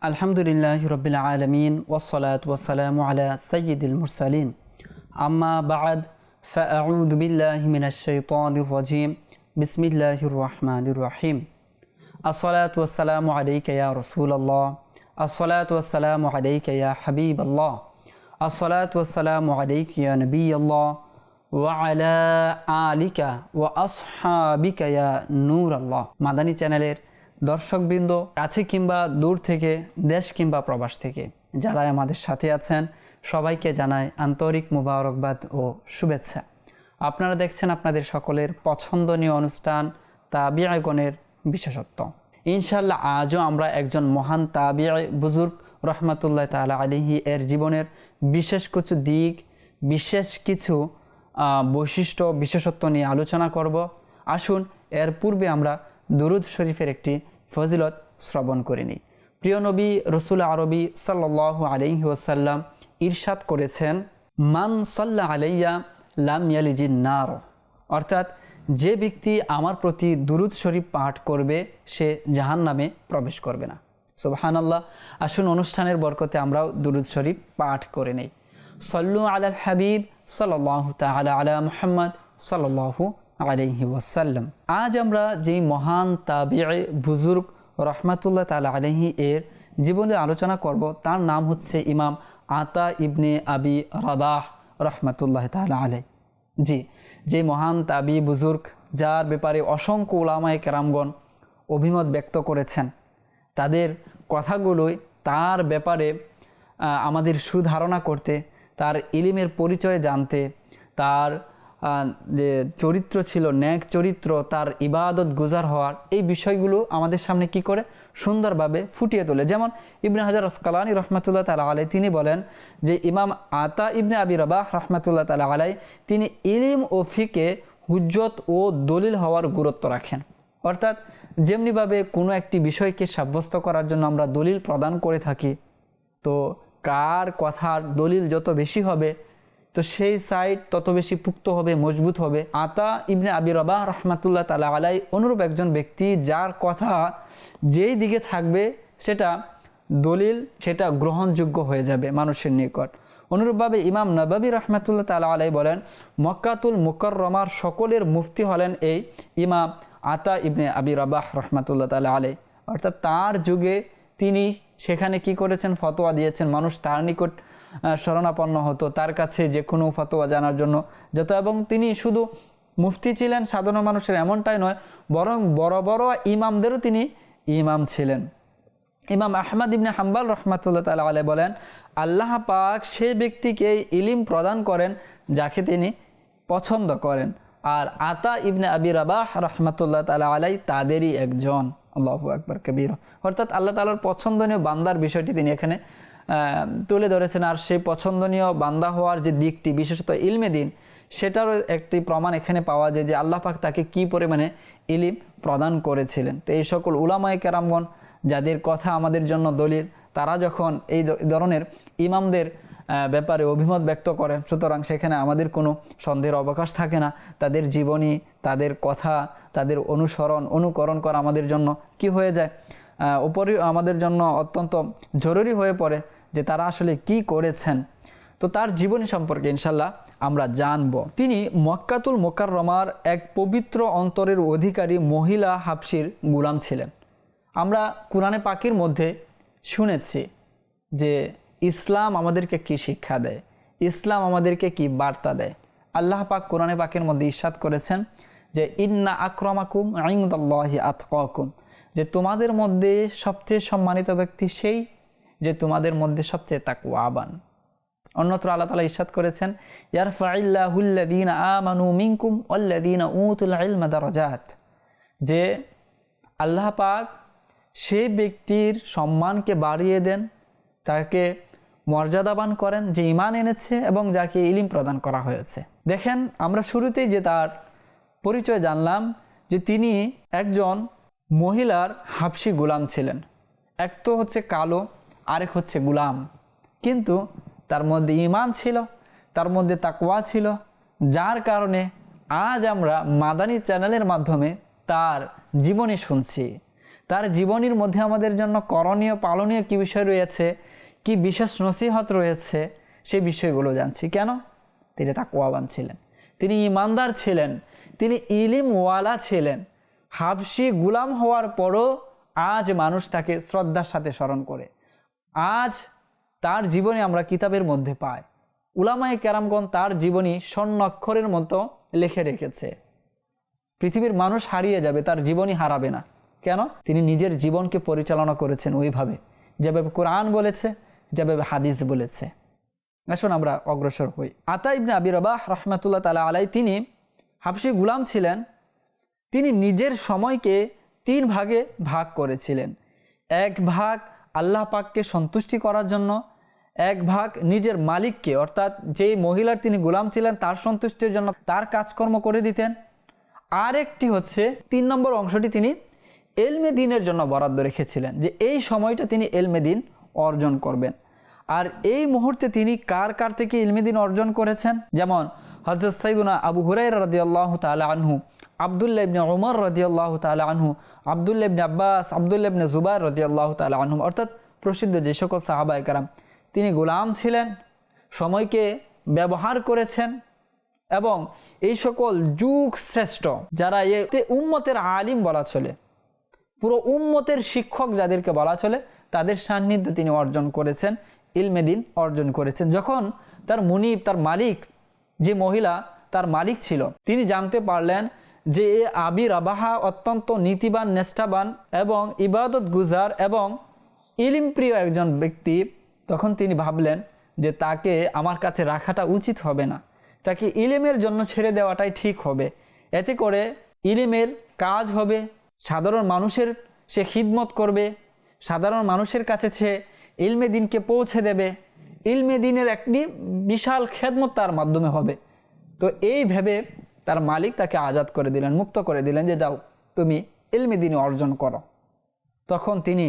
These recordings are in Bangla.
আলহামদুলিল্লাহি রাব্বিল আলামিন ওয়াসসালাতু ওয়াসসালামু আলা সাইয়্যিদিল মুরসালিন আম্মা বা'দ ফাআউযু বিল্লাহি মিনাশ শাইতানির রাজীম বিসমিল্লাহির রহমানির রহিম আসসালাতু ওয়াসসালামু আলাইকা ইয়া রাসূলুল্লাহ আসসালাতু ওয়াসসালামু আলাইকা ইয়া হাবিবাল্লাহ আসসালাতু ওয়াসসালামু আলাইকা ইয়া নবিয়াল্লাহ ওয়া আলা আলিকা ওয়া আসহাবিকা ইয়া নূরাল্লাহ। মাদানী চ্যানেলের দর্শকবৃন্দ, কাছে কিংবা দূর থেকে, দেশ কিংবা প্রবাস থেকে যারা আমাদের সাথে আছেন সবাইকে জানাই আন্তরিক মুবারকবাদ ও শুভেচ্ছা। আপনারা দেখছেন আপনাদের সকলের পছন্দনীয় অনুষ্ঠান তাবিঈগণের বিশেষত্ব। ইনশাআল্লাহ আজও আমরা একজন মহান তাবিঈ বুজুর্গ রহমাতুল্লাহ তাআলা আলাইহি এর জীবনের বিশেষ কিছু দিক, বিশেষ কিছু বৈশিষ্ট্য, বিশেষত্ব নিয়ে আলোচনা করব। আসুন এর পূর্বে আমরা দুরুদ শরীফের একটি ফজিলত শ্রবণ করে নিই। প্রিয় নবী রসুল আরবি সাল্লাল্লাহু আলাইহি ওয়াসাল্লাম ইরশাদ করেছেন, মান সাল্লা আলাইয়া লাম ইয়ালিজিন নার, অর্থাৎ যে ব্যক্তি আমার প্রতি দুরুদ শরীফ পাঠ করবে সে জাহান্নামে প্রবেশ করবে না। সুবহানাল্লাহ। আসুন অনুষ্ঠানের বরকতে আমরাও দুরুদ শরীফ পাঠ করে নেই। সল্লু আলাল হাবিব সাল্লাল্লাহু তাআলা আলা মুহাম্মদ সাল্লাল্লাহু আলাইহি ওয়াসাল্লাম। আজ আমরা যেই মহান তাবিঈ বুজুর্গ রহমাতুল্লাহ তাআলা আলাইহি এর জীবনে আলোচনা করব তার নাম হচ্ছে ইমাম আতা ইবনে আবি রাবাহ রহমাতুল্লাহ তাআলা আলাইহি। জি, যে মহান তাবি বুজুর্গ যার ব্যাপারে অসংখ্য উলামায়ে কেরামগণ অভিমত ব্যক্ত করেছেন, তাদের কথাগুলোই তার ব্যাপারে আমাদের সুধারণা করতে, তার ইলমের পরিচয় জানতে, তার যে চরিত্র ছিল নেক চরিত্র, তার ইবাদত গুজার হওয়ার এই বিষয়গুলো আমাদের সামনে কি করে সুন্দরভাবে ফুটিয়ে তোলে। যেমন ইবনে হাজার আসকালানী রহমাতুল্লাহ তাআলা আলাইহি তিনি বলেন যে ইমাম আতা ইবনে আবি রাবাহ রহমাতুল্লাহ তাআলা আলাইহি তিনি ইলম ও ফিকে হুজ্জত ও দলিল হওয়ার গুরুত্ব রাখেন। অর্থাৎ যেমনিভাবে কোনো একটি বিষয়কে সাব্যস্ত করার জন্য আমরা দলিল প্রদান করে থাকি, তো কার কথার দলিল যত বেশি হবে তো সেই সাইড তত বেশি পুক্ত হবে, মজবুত হবে। আতা ইবনে আবি রাবাহ রহমাতুল্লাহ তাআলা আলাইহি অনুরূপ একজন ব্যক্তি যার কথা যেই দিকে থাকবে সেটা দলিল, সেটা গ্রহণযোগ্য হয়ে যাবে মানুষের নিকট। অনুরূপভাবে ইমাম নববী রহমাতুল্লাহ তাআলা আলাইহি বলেন, মক্কাতুল মুকাররমার সকলের মুফতি হলেন এই ইমাম আতা ইবনে আবি রাবাহ রহমাতুল্লাহ তাআলা আলাইহি। অর্থাৎ তার যুগে তিনি সেখানে কি করেছেন, ফতোয়া দিয়েছেন। মানুষ তার নিকট শরণাপন্ন হতো, তার কাছে যে কোনো ফতোয়া জানার জন্য যেত। এবং তিনি শুধু মুফতি ছিলেন সাধারণ মানুষের এমনটাই নয়, বরং বড় বড় ইমামদেরও তিনি ইমাম ছিলেন। ইমাম আহমদ ইবনে হাম্বল রহমাতুল্লাহ তাআলা আলাইহি বলেন, আল্লাহ পাক সেই ব্যক্তিকে ইলম প্রদান করেন যাকে তিনি পছন্দ করেন। আর আতা ইবনে আবি রাবাহ রহমাতুল্লাহ তাআলা আলাইহি তাদেরই একজন। আল্লাহু আকবার কবীর। অর্থাৎ আল্লাহ তাআলার পছন্দনীয় বান্দার বিষয়টি তিনি এখানে তুলে ধরেছেন। আর সেই পছন্দনীয় বান্দা হওয়ার যে দিকটি, বিশেষত ইলমে দিন, সেটারও একটি প্রমাণ এখানে পাওয়া যায় যে আল্লাহ পাক তাকে কী পরিমাণে ইলম প্রদান করেছিলেন। তো এই সকল উলামায়ে কেরামগণ যাদের কথা আমাদের জন্য দলিল, তারা যখন এই ধরনের ইমামদের ব্যাপারে অভিমত ব্যক্ত করেন, সুতরাং সেখানে আমাদের কোনো সন্দেহের অবকাশ থাকে না। তাদের জীবনী, তাদের কথা, তাদের অনুকরণ করা আমাদের জন্য কি হয়ে যায়, উপরই আমাদের জন্য অত্যন্ত জরুরি হয়ে পড়ে যে তারা আসলে কি করেছেন। তো তার জীবনী সম্পর্কে ইনশাল্লাহ আমরা জানব। তিনি মক্কাতুল মুকাররমার এক পবিত্র অন্তরের অধিকারী মহিলা হাবশির গোলাম ছিলেন। আমরা কোরআনে পাকের মধ্যে শুনেছি যে ইসলাম আমাদেরকে কি শিক্ষা দেয়, ইসলাম আমাদেরকে কি বার্তা দেয়। আল্লাহ পাক কোরআনে পাকের মধ্যে ইরশাদ করেছেন যে ইন্না আকরামাকুম ইনদাল্লাহি আতকাকুম, যে তোমাদের মধ্যে সবচেয়ে সম্মানিত ব্যক্তি সেই যে তোমাদের মধ্যে সবচেয়ে তাকওয়াবান। অন্যত্র আল্লাহ তাআলা ইরশাদ করেছেন, ইয়ারফাইল্লাহুল্লাযীনা আমানু মিনকুম ওয়াল্লাযীনা উতুল ইলমা দারাজাত, যে আল্লাহ পাক সেই ব্যক্তির সম্মানকে বাড়িয়ে দেন, তাকে মর্যাদাবান করেন যে ঈমান এনেছে এবং যাকে ইলম প্রদান করা হয়েছে। দেখেন, আমরা শুরুতেই যে তার পরিচয় জানলাম যে তিনি একজন মহিলার হাবশি গোলাম ছিলেন। এক তো হচ্ছে কালো, আরেক হচ্ছে গোলাম, কিন্তু তার মধ্যে ঈমান ছিল, তার মধ্যে তাকওয়া ছিল, যার কারণে আজ আমরা মাদানী চ্যানেলের মাধ্যমে তার জীবনী শুনছি, তার জীবনীর মধ্যে আমাদের জন্য করণীয় পালনীয় কী বিষয় রয়েছে, কি বিশেষ নসিহত রয়েছে, সেই বিষয়গুলো জানছি। কেন? তিনি তাকওয়াবান ছিলেন, তিনি ইমানদার ছিলেন, তিনি ইলিমওয়ালা ছিলেন। হাবশি গুলাম হওয়ার পরও আজ মানুষ তাকে শ্রদ্ধার সাথে স্মরণ করে। আজ তার জীবনী আমরা কিতাবের মধ্যে পাই। উলামায়ে কেরামগণ তার জীবনী স্বর্ণাক্ষরের মতো লিখে রেখেছে। পৃথিবীর মানুষ হারিয়ে যাবে, তার জীবনী হারাবে না। কেন? তিনি নিজের জীবনকে পরিচালনা করেছেন ওইভাবে, যেভাবে কোরআন বলেছে, যেভাবে হাদিস বলেছে। আসুন আমরা অগ্রসর হই। আতা ইবনে আবি রবাহ রাহমাতুল্লাহ তাআলা আলাইহি তিনি হাবশি গুলাম ছিলেন। তিনি নিজের সময়কে 3 ভাগে ভাগ করেছিলেন। এক ভাগ আল্লাহ পাককে সন্তুষ্টি করার জন্য, এক ভাগ নিজের মালিককে অর্থাৎ যেই মহিলার তিনি গোলাম ছিলেন তার সন্তুষ্টির জন্য তার কাজকর্ম করে দিতেন। আরেকটি হচ্ছে 3 নম্বর অংশটি তিনি এলমে দিনের জন্য বরাদ্দ রেখেছিলেন, যে এই সময়টা তিনি এলমে দিন অর্জন করবেন। আর এই মুহূর্তে তিনি কার কার থেকে ইলমে দিন অর্জন করেছেন, যেমন হযরত সাইয়্যিদুনা আবু হুরায়রা রাদিয়াল্লাহু তাআলা আনহু, আব্দুল্লাহ ইবনে উমর রাদিয়াল্লাহু তাআলা আনহু, আব্দুল্লাহ ইবনে আব্বাস, আব্দুল্লাহ ইবনে জুবাইর রাদিয়াল্লাহু তাআলা আনহু, অর্থাৎ প্রসিদ্ধ যে সকল সাহাবায়ে কেরাম তিনি গোলাম ছিলেন, সময়কে ব্যবহার করেছেন এবং এই সকল যুগ শ্রেষ্ঠ যারা এতে উম্মতের আলিম বলা চলে, পুরো উম্মতের শিক্ষক যাদেরকে বলা চলে, তাদের সান্নিধ্য তিনি অর্জন করেছেন, ইলমে দিন অর্জন করেছেন। যখন তার মুনিব, তার মালিক, যে মহিলা তার মালিক ছিল, তিনি জানতে পারলেন যে আবি রাবাহা অত্যন্ত নীতিবান, নিষ্ঠাবান এবং ইবাদত গুজার এবং ইলিম প্রিয় একজন ব্যক্তি, তখন তিনি ভাবলেন যে তাকে আমার কাছে রাখাটা উচিত হবে না, তাকে ইলিমের জন্য ছেড়ে দেওয়াটাই ঠিক হবে। এতে করে ইলিমের কাজ হবে, সাধারণ মানুষের সে খিদমত করবে, সাধারণ মানুষের কাছে সে ইলমে দিনকে পৌঁছে দেবে, ইলমে দিনের একটি বিশাল খেদমত তার মাধ্যমে হবে। তো এই ভেবে তার মালিক তাকে আজাদ করে দিলেন, মুক্ত করে দিলেন, যে যাও তুমি ইলমে দিন অর্জন করো। তখন তিনি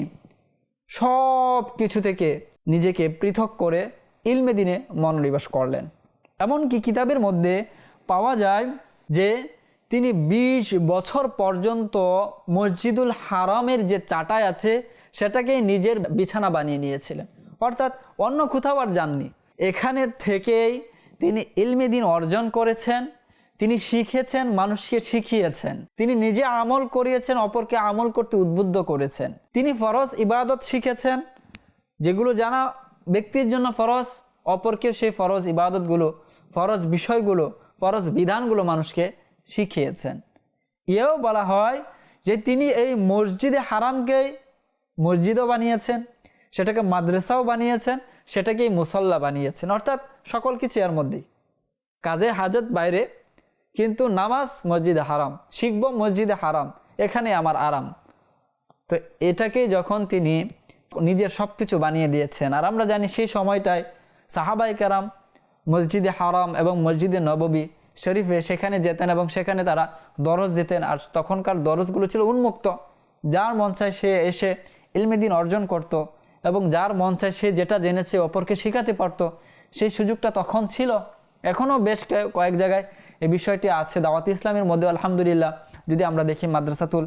সব কিছু থেকে নিজেকে পৃথক করে ইলমে দিনে মনোনিবেশ করলেন। এমনকি কিতাবের মধ্যে পাওয়া যায় যে তিনি 20 বছর পর্যন্ত মসজিদুল হারামের যে চাটাই আছে সেটাকে নিজের বিছানা বানিয়ে নিয়েছিলেন, অর্থাৎ অন্য কোথাও আর যাননি। এখানের থেকেই তিনি ইলমে দিন অর্জন করেছেন, তিনি শিখেছেন, মানুষকে শিখিয়েছেন, তিনি নিজে আমল করিয়েছেন, অপরকে আমল করতে উদ্বুদ্ধ করেছেন। তিনি ফরজ ইবাদত শিখেছেন, যেগুলো জানা ব্যক্তির জন্য ফরজ, অপরকে সেই ফরজ ইবাদতগুলো, ফরজ বিষয়গুলো, ফরজ বিধানগুলো মানুষকে শিখিয়েছেন। এও বলা হয় যে তিনি এই মসজিদে হারামকে মসজিদও বানিয়েছেন, সেটাকে মাদ্রাসাও বানিয়েছেন, সেটাকেই মুসল্লা বানিয়েছেন, অর্থাৎ সকল কিছু এর মধ্যেই। কাজে হাজত বাইরে, কিন্তু নামাজ মসজিদে হারাম, শিখব মসজিদে হারাম, এখানে আমার আরাম। তো এটাকেই যখন তিনি নিজের সব কিছু বানিয়ে দিয়েছেন, আর আমরা জানি সেই সময়টায় সাহাবায়ে কেরাম মসজিদে হারাম এবং মসজিদে নববী শরীফে সেখানে যেতেন এবং সেখানে তারা দরজ দিতেন। আর তখনকার দরজগুলো ছিল উন্মুক্ত, যার মন চায় সে এসে ইলমে দিন অর্জন করত এবং যার মন চায় সে যেটা জেনেছে অপরকে শেখাতে পারত। সেই সুযোগটা তখন ছিল, এখনও বেশ কয়েক জায়গায় এই বিষয়টি আছে। দাওয়াত ইসলামের মধ্যে আলহামদুলিল্লাহ যদি আমরা দেখি মাদ্রাসাতুল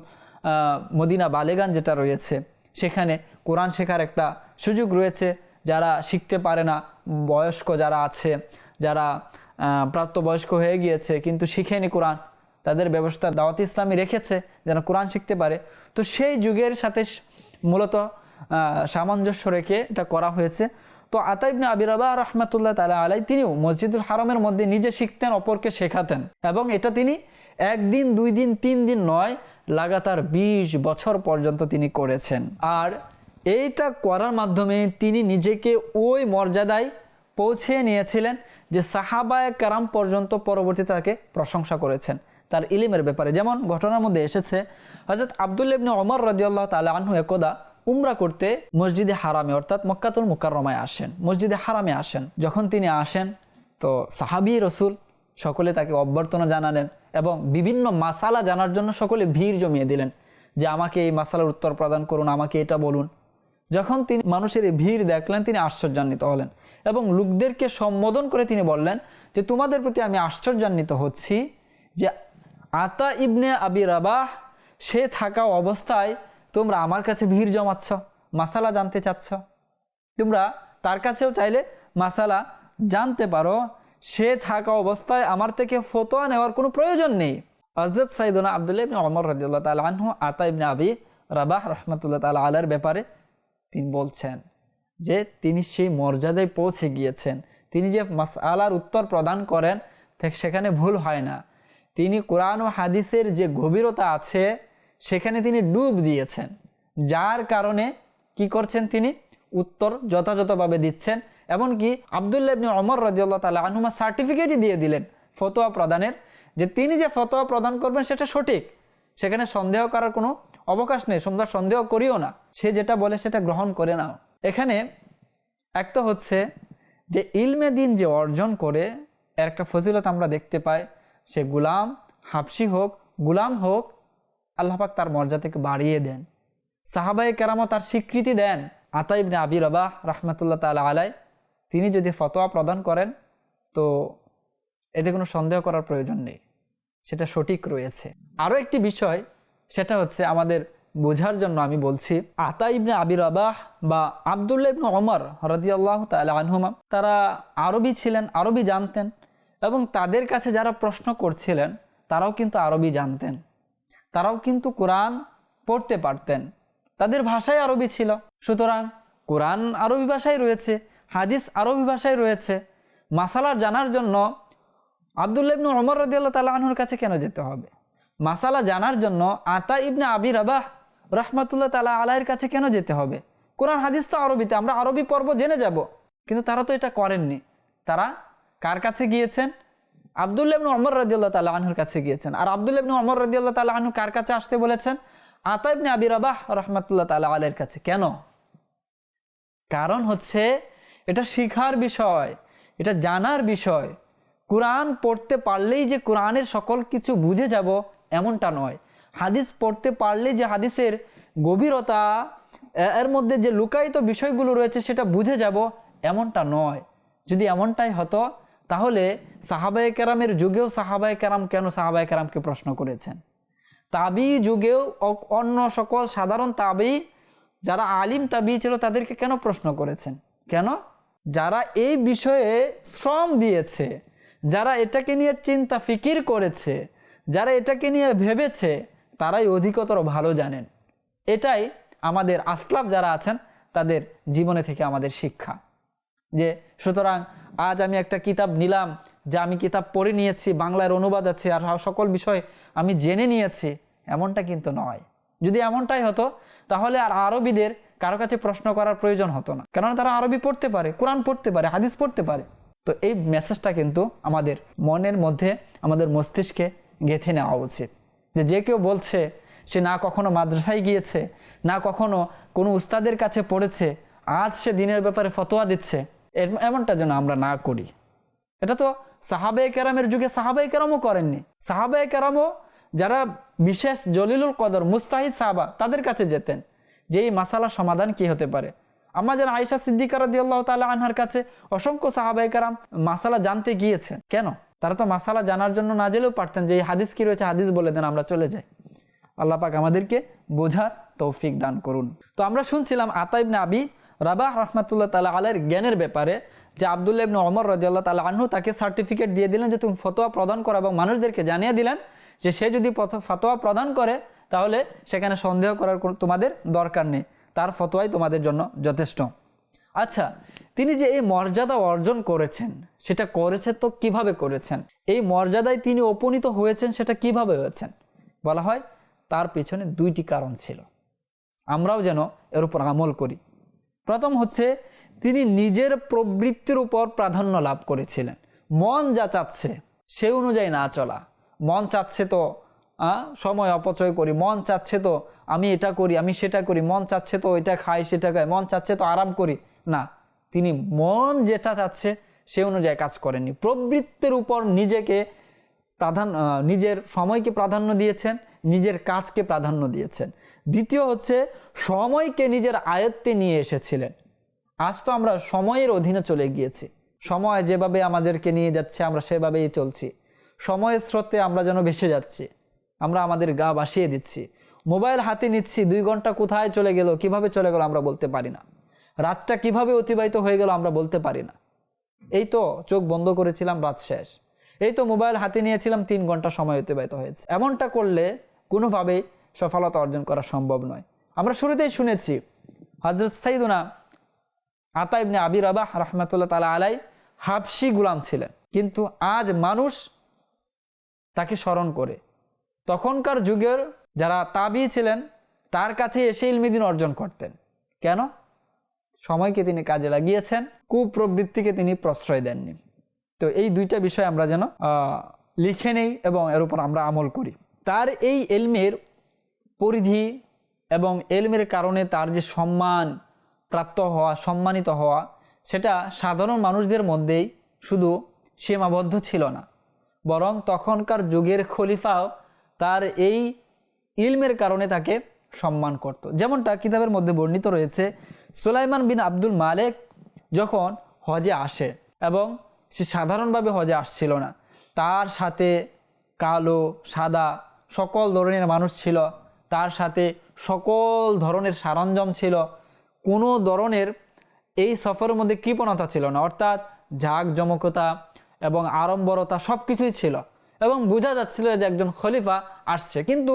মদিনা বালেগান যেটা রয়েছে, সেখানে কোরআন শেখার একটা সুযোগ রয়েছে। যারা শিখতে পারে না, বয়স্ক যারা আছে, যারা প্রাপ্তবয়স্ক হয়ে গিয়েছে কিন্তু শিখেনি কোরআন, তাদের ব্যবস্থা দাওয়াত ইসলামী রেখেছে যেন কোরআন শিখতে পারে। তো সেই যুগের সাথে মূলত সামঞ্জস্য রেখে এটা করা হয়েছে। তো আতা ইবনে আবি রাবাহ রাহমাতুল্লাহ তাআলা আলাইহি তিনিও মসজিদুল হারামের মধ্যে নিজে শিখতেন, অপরকে শেখাতেন, এবং এটা তিনি 1 দিন 2 দিন 3 দিন নয়, লাগাতার 20 বছর পর্যন্ত তিনি করেছেন। আর এইটা করার মাধ্যমে তিনি নিজেকে ওই মর্যাদায় পৌঁছে নিয়েছিলেন যে সাহাবায়ে কেরাম পর্যন্ত পরবর্তীতে তাকে প্রশংসা করেছেন তার ইলিমের ব্যাপারে। যেমন ঘটনার মধ্যে এসেছে, হযরত আব্দুল্লাহ ইবনে ওমর রাদিয়াল্লাহু তাআলা আনহু একদা উমরা করতে মসজিদে হারামে অর্থাৎ মক্কাতুল মুকাররমায় আসেন, মসজিদে হারামে আসেন। যখন তিনি আসেন তো সাহাবী রাসূল সকলে তাকে অভ্যর্থনা জানালেন এবং বিভিন্ন মাসালা জানার জন্য সকলে ভিড় জমিয়ে দিলেন যে আমাকে এই মাসালার উত্তর প্রদান করুন, আমাকে এটা বলুন। যখন তিনি মানুষের এই ভিড় দেখলেন তিনি আশ্চর্যান্বিত হলেন এবং লোকদেরকে সম্বোধন করে তিনি বললেন যে তোমাদের প্রতি আমি আশ্চর্যান্বিত হচ্ছি যে আতা ইবনে আবি রাবাহ সে থাকা অবস্থায় তোমরা আমার কাছে ভিড় জমাচ্ছ, মাসালা জানতে চাচ্ছ, তোমরা তার কাছেও চাইলে মাসালা জানতে পারো, সে থাকা অবস্থায় আমার থেকে ফতোয়া নেওয়ার কোনো প্রয়োজন নেই। হযরত সাইয়েদনা আব্দুল্লাহ ইবনে ওমর রাদিয়াল্লাহু তাআলা আনহু আতা ইবনে আবি রাবাহ রাহমাতুল্লাহ তাআলা আলাইহির ব্যাপারে তিনি বলছেন যে তিনি সেই মর্যাদায় পৌঁছে গিয়েছেন, তিনি যে মাসআলার উত্তর প্রদান করেন সেখানে ভুল হয় না। তিনি কোরআন ও হাদিসের যে গভীরতা আছে সেখানে তিনি ডুব দিয়েছেন, যার কারণে কি করছেন, তিনি উত্তর যথাযথভাবে দিচ্ছেন। এমনকি আব্দুল্লাহ ইবনে ওমর রাদিয়াল্লাহু তাআলা আনহুমা সার্টিফিকেটই দিয়ে দিলেন ফতোয়া প্রদানের, যে তিনি যে ফতোয়া প্রদান করবেন সেটা সঠিক, সেখানে সন্দেহ করার কোনো অবকাশ নেই, তোমরা সন্দেহ করিও না, সে যেটা বলে সেটা গ্রহণ করে নাও। এখানে একটা হচ্ছে যে ইলমে দিন যে অর্জন করে এর একটা ফজিলত আমরা দেখতে পাই, সে গুলাম হাবশি হোক, গুলাম হোক, আল্লাহ পাক তার মর্যাদাকে বাড়িয়ে দেন। সাহাবায়ে কেরামও তার স্বীকৃতি দেন। আতা ইবনে আবি রাবাহ রাহমাতুল্লাহ তাআলা আলাই তিনি যদি ফতোয়া প্রদান করেন তো এতে কোনো সন্দেহ করার প্রয়োজন নেই, সেটা সঠিক রয়েছে। আরও একটি বিষয়, সেটা হচ্ছে আমাদের বোঝার জন্য আমি বলছি, আতা ইবনে আবি রাবাহ বা আব্দুল্লাহ ইবনে ওমর রাদিয়াল্লাহু তাআলা আনহুমা তারা আরবি ছিলেন, আরবি জানতেন, এবং তাদের কাছে যারা প্রশ্ন করছিলেন তারাও কিন্তু আরবি জানতেন, তারাও কিন্তু কোরআন পড়তে পারতেন, তাদের ভাষায় আরবি ছিল। সুতরাং কোরআন আরবি ভাষায় রয়েছে, হাদিস আরবি ভাষায় রয়েছে, মাসালা জানার জন্য আব্দুল্লাহ ইবনে ওমর রাদিয়াল্লাহু তাআলা আনহুর কাছে কেন যেতে হবে? মাসালা জানার জন্য আতা ইবনে আবি রাবাহ রাহমাতুল্লাহ তাআলা আলাইহির কাছে কেন যেতে হবে? কোরআন হাদিস তো আরবিতে, আমরা আরবি পর্ব জেনে যাব। কিন্তু তারা তো এটা করেননি। তারা কার কাছে গিয়েছেন? আব্দুল্লাহ ইবনে ওমর রাদিয়াল্লাহু তাআলা আনহুর কাছে গিয়েছেন। আর আব্দুল্লাহ ইবনে ওমর রাদিয়াল্লাহু তাআলা আনহু কার কাছে আসতে বলেছেন? আতা ইবনে আবি রাবাহ রাহমাতুল্লাহ তাআলা আলাইহির কাছে। কেন? কারণ হচ্ছে এটা শিখার বিষয়, এটা জানার বিষয়। কোরআন পড়তে পারলেই যে কোরআনের সকল কিছু বুঝে যাব এমনটা নয়। হাদিস পড়তে পারলেই যে হাদিসের গভীরতা, এর মধ্যে যে লুকায়িত বিষয়গুলো রয়েছে সেটা বুঝে যাব এমনটা নয়। যদি এমনটাই হতো তাহলে সাহাবায়ে কেরামের যুগেও সাহাবায়ে কেরাম কেন সাহাবায়ে কেরামকে প্রশ্ন করেছেন? তাবি যুগেও অন্য সকল সাধারণ তাবি যারা আলিম তাবি ছিল তাদেরকে কেন প্রশ্ন করেছেন? কেন? যারা এই বিষয়ে শ্রম দিয়েছে, যারা এটাকে নিয়ে চিন্তা ফিকির করেছে, যারা এটাকে নিয়ে ভেবেছে, তারাই অধিকতর ভালো জানেন। এটাই আমাদের আসলাফ যারা আছেন তাদের জীবনে থেকে আমাদের শিক্ষা। যে সুতরাং আজ আমি একটা কিতাব নিলাম, যে আমি কিতাব পড়ে নিয়েছি, বাংলার অনুবাদ আছে আর সকল বিষয় আমি জেনে নিয়েছি, এমনটা কিন্তু নয়। যদি এমনটাই হতো তাহলে আর আরবিদের কারো কাছে প্রশ্ন করার প্রয়োজন হতো না, কেননা তারা আরবি পড়তে পারে, কোরআন পড়তে পারে, হাদিস পড়তে পারে। তো এই মেসেজটা কিন্তু আমাদের মনের মধ্যে, আমাদের মস্তিষ্কে গেঁথে নেওয়া উচিত। যে কেউ বলছে সে না কখনো মাদ্রাসায় গিয়েছে, না কখনো কোনো উস্তাদের কাছে পড়েছে, আজ সে দিনের ব্যাপারে ফতোয়া দিচ্ছে, এমনটা যেন আমরা না করি। এটা তো সাহাবায়ে কেরামের যুগে সাহাবায়ে কেরামও করেননি। সাহাবায়ে কেরামও যারা বিশেষ জলিলুল কদর মুস্তাহিদ সাহাবা তাদের কাছে যেতেন যে এই মাসালার সমাধান কি হতে পারে। আম্মা জান আয়েশা সিদ্দিকা রাদিয়াল্লাহু তাআলা আনহার কাছে অসংখ্য সাহাবায়ে কেরাম মাসালা জানতে গিয়েছেন। কেন? তারা তো মাসালা জানার জন্য না জেলেও পারতেন যে এই হাদিস কি রয়েছে, হাদিস বলে দেন, আমরা চলে যাই। আল্লাহ পাক আমাদেরকে বোঝার তৌফিক দান করুন। তো আমরা শুনছিলাম আতা ইবনে আবি রাবাহ রাহমাতুল্লাহ তাআলা আলাইহির জ্ঞানের ব্যাপারে, যে আব্দুল্লাহ ইবনে ওমর রাদিয়াল্লাহু তাআলা আনহু তাকে সার্টিফিকেট দিয়ে দিলেন যে তুমি ফতোয়া প্রদান করো, এবং মানুষদেরকে জানিয়ে দিলেন যে সে যদি ফতোয়া প্রদান করে তাহলে সেখানে সন্দেহ করার তোমাদের দরকার নেই, তার ফতোয়াই তোমাদের জন্য যথেষ্ট। আচ্ছা, তিনি যে এই মর্যাদা অর্জন করেছেন সেটা করেছে তো কিভাবে করেছেন? এই মর্যাদায় তিনি উপনীত হয়েছেন সেটা কিভাবে হয়েছেন? বলা হয় তার পেছনে দুইটি কারণ ছিল, আমরাও যেন এর উপর আমল করি। প্রথম হচ্ছে তিনি নিজের প্রবৃত্তির উপর প্রাধান্য লাভ করেছিলেন। মন যা চাচ্ছে সে অনুযায়ী না চলা। মন চাচ্ছে তো সময় অপচয় করি, মন চাচ্ছে তো আমি এটা করি, আমি সেটা করি, মন চাচ্ছে তো এটা খাই সেটা খাই, মন চাচ্ছে তো আরাম করি না। তিনি মন যেটা চাচ্ছে সে অনুযায়ী কাজ করেননি, প্রবৃত্তির উপর নিজের সময়কে প্রাধান্য দিয়েছেন, নিজের কাজকে প্রাধান্য দিয়েছেন। দ্বিতীয় হচ্ছে সময়কে নিজের আয়ত্তে নিয়ে এসেছিলেন। আজ তো আমরা সময়ের অধীনে চলে গিয়েছি, সময় যেভাবে আমাদেরকে নিয়ে যাচ্ছে আমরা সেভাবেই চলছি, সময়ের স্রোতে আমরা যেন ভেসে যাচ্ছি, আমরা আমাদের গা ভাসিয়ে দিচ্ছি। মোবাইল হাতে নিচ্ছি, 2 ঘন্টা কোথায় চলে গেল, কিভাবে চলে গেল আমরা বলতে পারি না। রাতটা কিভাবে অতিবাহিত হয়ে গেল আমরা বলতে পারি না। এই তো চোখ বন্ধ করেছিলাম, রাত শেষ। এই তো মোবাইল হাতে নিয়েছিলাম, 3 ঘন্টা সময় অতিবাহিত হয়েছে। এমনটা করলে কোনোভাবেই সফলতা অর্জন করা সম্ভব নয়। আমরা শুরুতেই শুনেছি হযরত সাইয়্যিদুনা আতা ইবনে আবি রাবাহ রাহমাতুল্লাহ তাআলা আলাই হাবশি গোলাম ছিলেন, কিন্তু আজ মানুষ তাকে স্মরণ করে। তখনকার যুগের যারা তাবি ছিলেন তার কাছে এসে ইলমে দ্বীন অর্জন করতেন। কেন? সময়কে তিনি কাজে লাগিয়েছেন, কুপ্রবৃত্তিকে তিনি প্রশ্রয় দেননি। তো এই 2টা বিষয় আমরা যেন লিখে নেই এবং এর উপর আমরা আমল করি। তার এই ইলমের পরিধি এবং ইলমের কারণে তার যে সম্মান প্রাপ্ত হওয়া, সম্মানিত হওয়া, সেটা সাধারণ মানুষদের মধ্যেই শুধু সীমাবদ্ধ ছিল না, বরং তখনকার যুগের খলিফাও তার এই ইলমের কারণে তাকে সম্মান করত। যেমনটা কিতাবের মধ্যে বর্ণিত রয়েছে, সুলাইমান বিন আব্দুল মালেক যখন হজে আসে, এবং সে সাধারণভাবে হজে আসছিল না, তার সাথে কালো সাদা সকল ধরনের মানুষ ছিল, তার সাথে সকল ধরনের সরঞ্জাম ছিল, কোনো ধরনের এই সফরের মধ্যে কৃপণতা ছিল না, অর্থাৎ জাঁকজমকতা এবং আড়ম্বরতা সব কিছুই ছিল, এবং বোঝা যাচ্ছিল যে একজন খলিফা আসছে। কিন্তু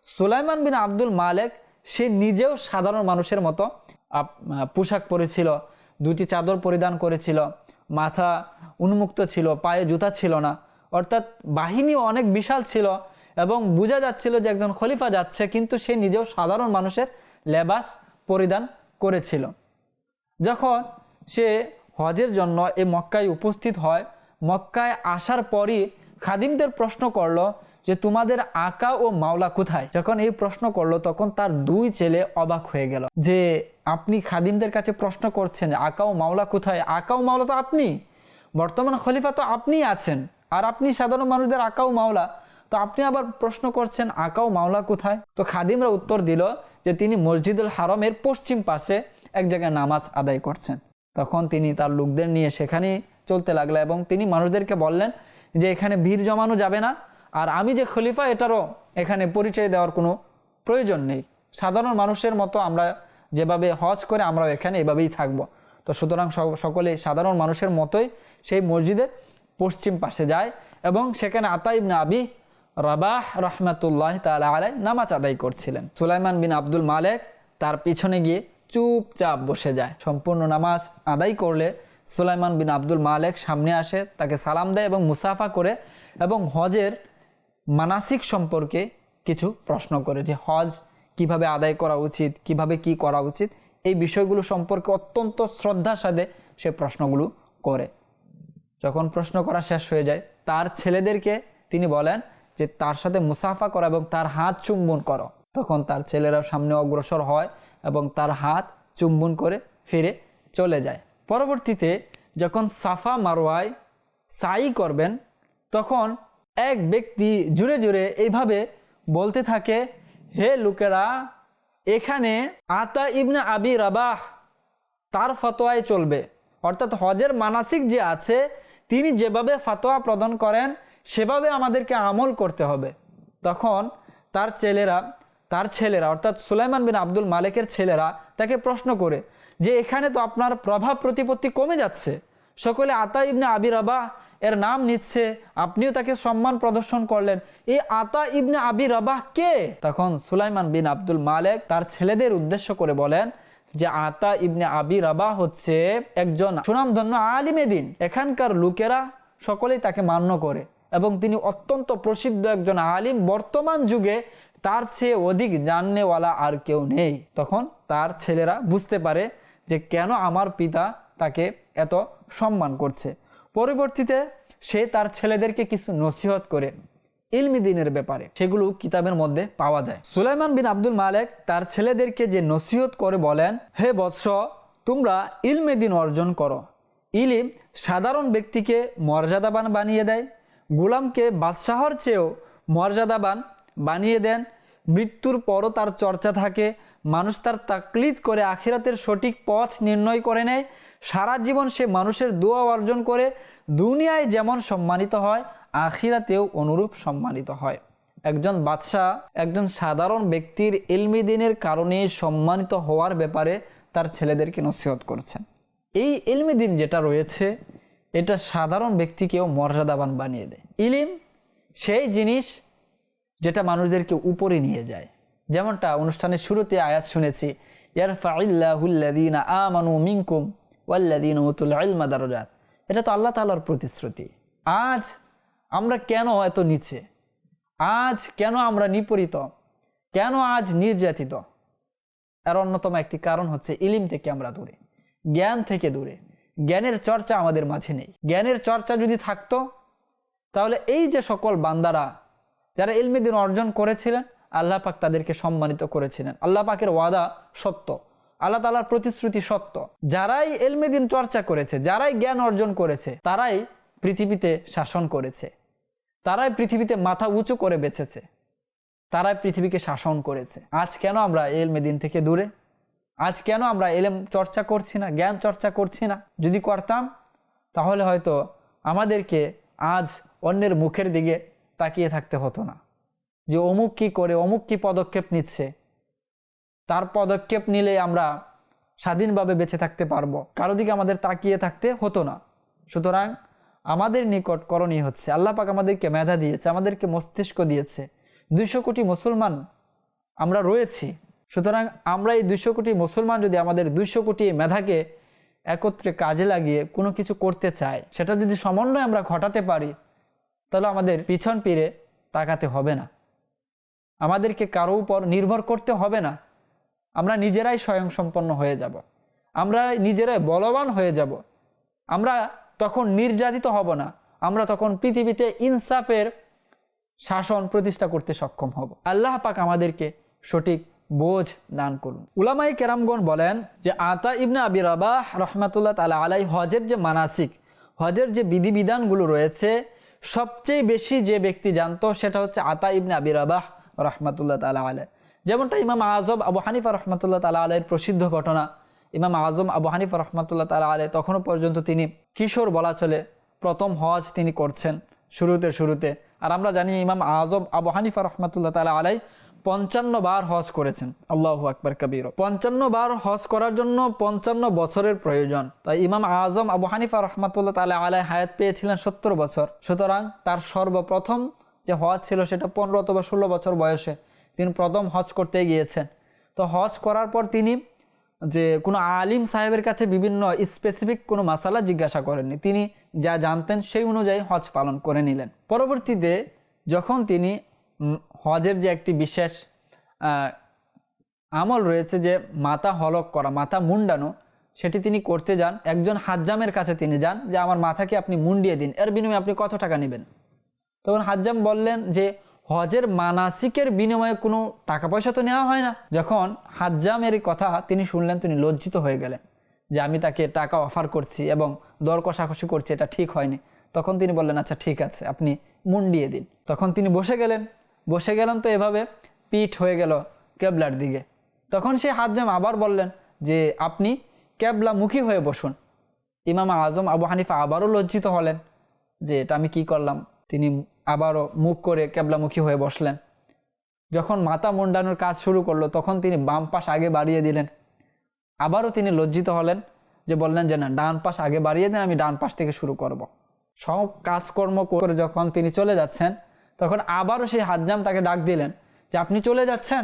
সুলাইমান বিন আব্দুল মালেক সে নিজেও সাধারণ মানুষের মতো পোশাক পরেছিল, 2টি চাদর পরিধান করেছিল, মাথা উন্মুক্ত ছিল, পায়ে জুতা ছিল না, অর্থাৎ বাহিনী অনেক বিশাল ছিল এবং বোঝা যাচ্ছিল যে একজন খলিফা যাচ্ছে, কিন্তু সে নিজেও সাধারণ মানুষের লেবাস পরিধান করেছিল। যখন সে হজের জন্য এই মক্কায় উপস্থিত হয়, মক্কায় আসার পরই খাদিমদের প্রশ্ন করলো যে তোমাদের আকা ও মাওলা কোথায়? যখন এই প্রশ্ন করলো তখন তার 2 ছেলে অবাক হয়ে গেল যে আপনি খাদিমদের কাছে প্রশ্ন করছেন আকা ও মাওলা কোথায়? আকা ও মাওলা তো আপনি, বর্তমান খলিফা তো আপনি আছেন, আর আপনি সাধারণ মানুষদের আকা ও মাওলা, তো আপনি আবার প্রশ্ন করছেন আকা ও মাওলা কোথায়? তো খাদিমরা উত্তর দিল যে তিনি মসজিদুল হারামের পশ্চিম পাশে এক জায়গায় নামাজ আদায় করছেন। তখন তিনি তার লোকদের নিয়ে সেখানে চলতে লাগলেন এবং তিনি মানুষদেরকে বললেন যে এখানে ভিড় জমানো যাবে না, আর আমি যে খলিফা এটারও এখানে পরিচয় দেওয়ার কোনো প্রয়োজন নেই। সাধারণ মানুষের মতো আমরা যেভাবে হজ করে আমরাও এখানে এভাবেই থাকব। তো সুতরাং সকলে সাধারণ মানুষের মতোই সেই মসজিদের পশ্চিম পাশে যায় এবং সেখানে আতা ইবনে আবি রাবাহ রাহমাতুল্লাহ তাআলা আলাইহি নামাজ আদায় করছিলেন। সুলাইমান বিন আব্দুল মালেক তার পিছনে গিয়ে চুপচাপ বসে যায়। সম্পূর্ণ নামাজ আদায় করলে সুলাইমান বিন আব্দুল মালেক সামনে আসে, তাকে সালাম দেয় এবং মুসাফা করে এবং হজের মানাসিক সম্পর্কে কিছু প্রশ্ন করে, যে হজ কিভাবে আদায় করা উচিত, কিভাবে কি করা উচিত, এই বিষয়গুলো সম্পর্কে অত্যন্ত শ্রদ্ধার সাথে সে প্রশ্নগুলো করে। যখন প্রশ্ন করা শেষ হয়ে যায়, তার ছেলেদেরকে তিনি বলেন যে তার সাথে মুসাফা করো এবং তার হাত চুম্বন করো। তখন তার ছেলেরা সামনে অগ্রসর হয় এবং তার হাত চুম্বন করে ফিরে চলে যায়। পরবর্তীতে যখন সাফা মারওয়ায় সাই করবেন, তখন এক ব্যক্তি জুড়ে জুড়ে এইভাবে বলতে থাকে, হে লোকেরা, এখানে আতা ইবনে আবি রাবাহ তার ফতোয়ায় চলবে, অর্থাৎ হজের মানাসিক যে আছে তিনি যেভাবে ফতোয়া প্রদান করেন সেভাবে আমাদেরকে আমল করতে হবে। তখন তার ছেলেরা অর্থাৎ সুলাইমান বিন আব্দুল মালেকের ছেলেরা তাকে প্রশ্ন করে যে এখানে তো আপনার প্রভাব প্রতিপত্তি কমে যাচ্ছে, সকলে আতা ইবনে আবি রাবাহ এর নাম নিচ্ছে, আপনিও তাকে সম্মান প্রদর্শন করলেন, এই আতা ইবনে আবি রাবাহ কে? তখন সুলাইমান বিন আব্দুল মালেক তার ছেলেদের উদ্দেশ্য করে বলেন যে আতা ইবনে আবি রাবাহ হচ্ছে একজন সুনামধন্য আলিমে দ্বীন, এখানকার লোকেরা সকলেই তাকে মান্য করে এবং তিনি অত্যন্ত প্রসিদ্ধ একজন আলিম, বর্তমান যুগে তার চেয়ে অধিক জাননেওয়ালা আর কেউ নেই। তখন তার ছেলেরা বুঝতে পারে যে কেন আমার পিতা তাকে এত সম্মান করছে। পরবর্তীতে সে তার ছেলেদেরকে কিছু নসিহত করে ইলমি দ্বীনের ব্যাপারে, সেগুলো কিতাবের মধ্যে পাওয়া যায়। সুলাইমান বিন আব্দুল মালেক তার ছেলেদেরকে যে নসিহত করে বলেন, হে বৎস, তোমরা ইলমে দ্বীন অর্জন করো। ইলম সাধারণ ব্যক্তিকে মর্যাদাবান বানিয়ে দেয়, গোলামকে বাদশাহর চেয়েও মর্যাদাবান বানিয়ে দেন, মৃত্যুর পরও তার চর্চা থাকে, মানুষ তার তাকলিদ করে আখিরাতের সঠিক পথ নির্ণয় করে নেয়, সারা জীবন সে মানুষের দোয়া অর্জন করে দুনিয়ায় যেমন সম্মানিত হয় আখিরাতেও অনুরূপ সম্মানিত হয়। একজন বাদশাহ একজন সাধারণ ব্যক্তির ইলমি দিনের কারণে সম্মানিত হওয়ার ব্যাপারে তার ছেলেদেরকে নসিহত করছেন। এই ইলমি দিন যেটা রয়েছে এটা সাধারণ ব্যক্তিকেও মর্যাদাবান বানিয়ে দেয়। ইলিম সেই জিনিস যেটা মানুষদেরকে উপরে নিয়ে যায়। যেমনটা অনুষ্ঠানের শুরুতে আয়াত শুনেছি, ইয়ারফাইল্লাহুল্লাযীনা আমানু মিনকুম ওয়াল্লাযীনা উতুল ইলমা দারাজাত। এটা তো আল্লাহ তাআলার প্রতিশ্রুতি। আজ আমরা কেন এত নিচে? আজ কেন আমরা নিপীড়িত? কেন আজ নির্যাতিত? এর অন্যতম একটি কারণ হচ্ছে ইলিম থেকে আমরা দূরে, জ্ঞান থেকে দূরে। জ্ঞানের চর্চা আমাদের মাঝে নেই। জ্ঞানের চর্চা যদি থাকতো তাহলে এই যে সকল বান্দারা যারা ইলমি দ্বীন অর্জন করেছিলেন, আল্লাহ পাক তাদেরকে সম্মানিত করেছিলেন। আল্লাহ পাকের ওয়াদা সত্য, আল্লাহ তাআলার প্রতিশ্রুতি সত্য। যারাই ইলমি দ্বীন চর্চা করেছে, যারাই জ্ঞান অর্জন করেছে, তারাই পৃথিবীতে শাসন করেছে, তারাই পৃথিবীতে মাথা উঁচু করে বেঁচেছে, তারাই পৃথিবীকে শাসন করেছে। আজ কেন আমরা ইলমি দ্বীন থেকে দূরে? আজ কেন আমরা ইলম চর্চা করছি না, জ্ঞান চর্চা করছি না? যদি করতাম তাহলে হয়তো আমাদেরকে আজ অন্যের মুখের দিকে তাকিয়ে থাকতে হতো না, যে অমুক কি করে, অমুক কি পদক্ষেপ নিচ্ছে, তার পদক্ষেপ নিলে আমরা স্বাধীনভাবে বেঁচে থাকতে পারবো, কারো দিকে আমাদের তাকিয়ে থাকতে হতো না। সুতরাং আমাদের নিকট করণীয় হচ্ছে, আল্লাহ পাক আমাদেরকে মেধা দিয়েছে, আমাদেরকে মস্তিষ্ক দিয়েছে। 200 কোটি মুসলমান আমরা রয়েছি। সুতরাং আমরা এই 200 কোটি মুসলমান যদি আমাদের 200 কোটি মেধাকে একত্রে কাজে লাগিয়ে কোনো কিছু করতে চাই, সেটা যদি সমন্বয় আমরা ঘটাতে পারি, তাহলে আমাদের পিছন ফিরে তাকাতে হবে না, আমাদেরকে কারো উপর নির্ভর করতে হবে না। আমরা নিজেরাই স্বয়ংসম্পন্ন হয়ে যাব, আমরা নিজেরাই বলবান হয়ে যাব। আমরা তখন নির্যাতিত হব না, আমরা তখন পৃথিবীতে ইনসাফের শাসন প্রতিষ্ঠা করতে সক্ষম হব। আল্লাহ পাক আমাদেরকে সঠিক বোঝ দান করুন। উলামায়ে কেরামগণ বলেন যে আতা ইবনে আবি রাবাহ রাহমাতুল্লাহ তাআলা আলাইহি হজের যে মানাসিক, হজের যে বিধিবিধানগুলো রয়েছে, সবচেয়ে বেশি যে ব্যক্তি জানতো সেটা হচ্ছে আতা ইবনে আবি রাবাহ রাহমাতুল্লাহ তাআলা আলাইহি। যেমনটা ইমাম আযম আবু হানিফা রাহমাতুল্লাহ তাআলা আলাইহির প্রসিদ্ধ ঘটনা। ইমাম আযম আবু হানিফা রাহমাতুল্লাহ তাআলা আলাইহি তখনও পর্যন্ত তিনি কিশোর বলা চলে, প্রথম হজ তিনি করছেন শুরুতে। আর আমরা জানি ইমাম আযম আবু হানিফা রাহমাতুল্লাহ তাআলা আলাইহি 55 বার হজ করেছেন। আল্লাহু আকবার কবীর। 55 বার হজ করার জন্য 55 বছরের প্রয়োজন। তাই ইমাম আযম আবু হানিফা রাহমাতুল্লাহ তাআলা আলাইহি হায়াত পেয়েছিলেন 70 বছর। সুতরাং তার সর্বপ্রথম যে হজ ছিল সেটা 15 অথবা 16 বছর বয়সে তিনি প্রথম হজ করতে গিয়েছেন। তো হজ করার পর তিনি যে কোনো আলিম সাহেবের কাছে বিভিন্ন স্পেসিফিক কোনো মাসালা জিজ্ঞাসা করেননি, তিনি যা জানতেন সেই অনুযায়ী হজ পালন করে নিলেন। পরবর্তীতে যখন তিনি হজের যে একটি বিশেষ আমল রয়েছে যে মাথা হলক করা, মাথা মুন্ডানো, সেটি তিনি করতে যান। একজন হাজ্জামের কাছে তিনি যান যে আমার মাথাকে আপনি মুন্ডিয়ে দিন, এর বিনিময়ে আপনি কত টাকা নেবেন? তখন হাজ্জাম বললেন যে হজের মানাসিকের বিনিময়ে কোনো টাকা পয়সা তো নেওয়া হয় না। যখন হাজ্জামের কথা তিনি শুনলেন, তিনি লজ্জিত হয়ে গেলেন যে আমি তাকে টাকা অফার করছি এবং দর কষাকষি করছি, এটা ঠিক হয়নি। তখন তিনি বললেন আচ্ছা ঠিক আছে, আপনি মুন্ডিয়ে দিন। তখন তিনি বসে গেলেন তো এভাবে পিঠ হয়ে গেল কেবলার দিকে। তখন সেই হাজ্জাম আবার বললেন যে আপনি কেবলামুখী হয়ে বসুন। ইমাম আযম আবু হানিফা আবারও লজ্জিত হলেন যে এটা আমি কি করলাম। তিনি আবারও মুখ করে কেবলামুখী হয়ে বসলেন। যখন মাথা মুন্ডানোর কাজ শুরু করলো তখন তিনি বাম পাশ আগে বাড়িয়ে দিলেন। আবারও তিনি লজ্জিত হলেন যে বললেন যে না, ডান পাশ আগে বাড়িয়ে দেন, আমি ডান পাশ থেকে শুরু করব। সব কাজকর্ম করে যখন তিনি চলে যাচ্ছেন তখন আবারও সেই হাজ্জাম তাকে ডাক দিলেন যে আপনি চলে যাচ্ছেন,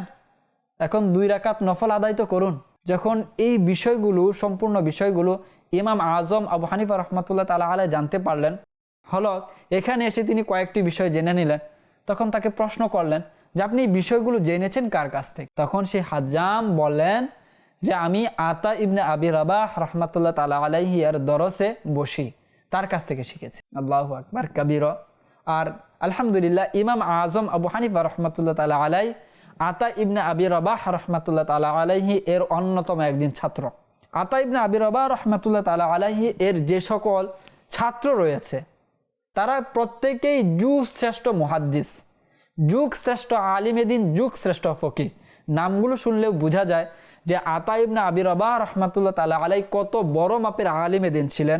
এখন 2 রাকাত নফল আদায় তো করুন। যখন এই বিষয়গুলো, সম্পূর্ণ বিষয়গুলো ইমাম আযম আবু হানিফা রাহমাতুল্লাহ তাআলা আলাইহি জানতে পারলেন, হলক এখানে এসে তিনি কয়েকটি বিষয় জেনে নিলেন। তখন তাকে প্রশ্ন করলেন যে আপনি এই বিষয়গুলো জেনেছেন কার কাছ থেকে? তখন সেই হাজ্জাম বললেন যে আমি আতা ইবনে আবি রাবাহ রাহমাতুল্লাহ তাআলা আলাইহি এর দরসে বসি, তার কাছ থেকে শিখেছি। আল্লাহু আকবার কবীর। আর আলহামদুলিল্লাহ ইমাম আযম আবু হানিফা রাহমাতুল্লাহ তাআলা আলাইহি আতা ইবনে আবি রাবাহ রাহমাতুল্লাহ তাআলা আলাইহি এর অন্যতম একজন ছাত্র। আতা ইবনে আবি রাবাহ রাহমাতুল্লাহ তাআলা আলাইহি এর যে সকল ছাত্র রয়েছে তারা প্রত্যেকেই যুগ শ্রেষ্ঠ মুহাদ্দিস, যুগ শ্রেষ্ঠ আলিমে দ্বীন, যুগ শ্রেষ্ঠ ফকিহ। নামগুলো শুনলেও বোঝা যায় যে আতা ইবনে আবি রাবাহ রাহমাতুল্লাহ তাআলা আলাইহি কত বড় মাপের আলিমে দ্বীন ছিলেন,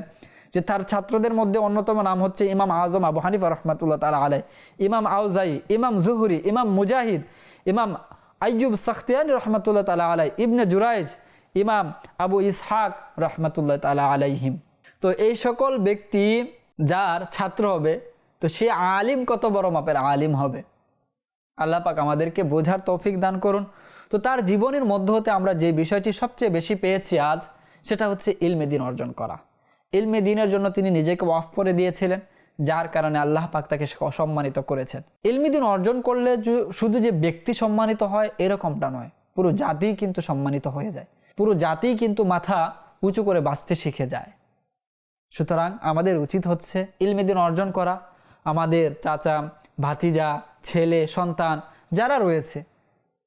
যে তার ছাত্রদের মধ্যে অন্যতম নাম হচ্ছে ইমাম আজম আবু হানিফা রহমাতুল্লাহ তাআলা আলাইহি, ইমাম আউজাই, ইমাম জুহরি, ইমাম মুজাহিদ, ইমাম আইয়ুব সাখতিয়ানি রহমাতুল্লাহ তাআলা আলাইহি, ইবনে জুরাইজ, ইমাম আবু ইসহাক রহমাতুল্লাহ তাআলা আলাইহিম। তো এই সকল ব্যক্তি যার ছাত্র হবে, তো সে আলিম কত বড় মাপের আলিম হবে। আল্লাহ পাক আমাদেরকে বোঝার তৌফিক দান করুন। তো তার জীবনের মধ্য হতে আমরা যে বিষয়টি সবচেয়ে বেশি পেয়েছি আজ, সেটা হচ্ছে ইলমে দ্বীন অর্জন করা। ইলমে দ্বীনের জন্য তিনি নিজেকে ওয়াফ করে দিয়েছিলেন, যার কারণে আল্লাহ পাক তাকে অসম্মানিত করেছেন। ইলমে দ্বীন অর্জন করলে শুধু যে ব্যক্তি সম্মানিত হয় এরকমটা নয়, পুরো জাতি কিন্তু সম্মানিত হয়ে যায়, পুরো জাতি কিন্তু মাথা উঁচু করে বাঁচতে শিখে যায়। সুতরাং আমাদের উচিত হচ্ছে ইলমে দ্বীন অর্জন করা। আমাদের চাচা, ভাতিজা, ছেলে, সন্তান যারা রয়েছে,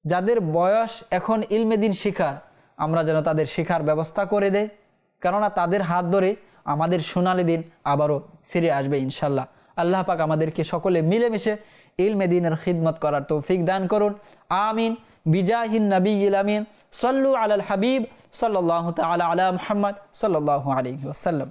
যাদের বয়স এখন ইলমে দ্বীন শিখার, আমরা যেন তাদের শিখার ব্যবস্থা করে দেই, কেননা তাদের হাত ধরে আমাদের সোনালী দিন আবারও ফিরে আসবে ইনশাল্লাহ। আল্লাহ পাক আমাদেরকে সকলে মিলেমিশে ইলমে দ্বীনের খিদমত করার তৌফিক দান করুন। আমিন। বিজাহিন নবিয়্যিল আমিন। সাল্লু আলাল হাবিব সাল্লাল্লাহু তাআলা আলা মুহাম্মদ সাল্লাল্লাহু আলাইহি ওয়াসাল্লাম।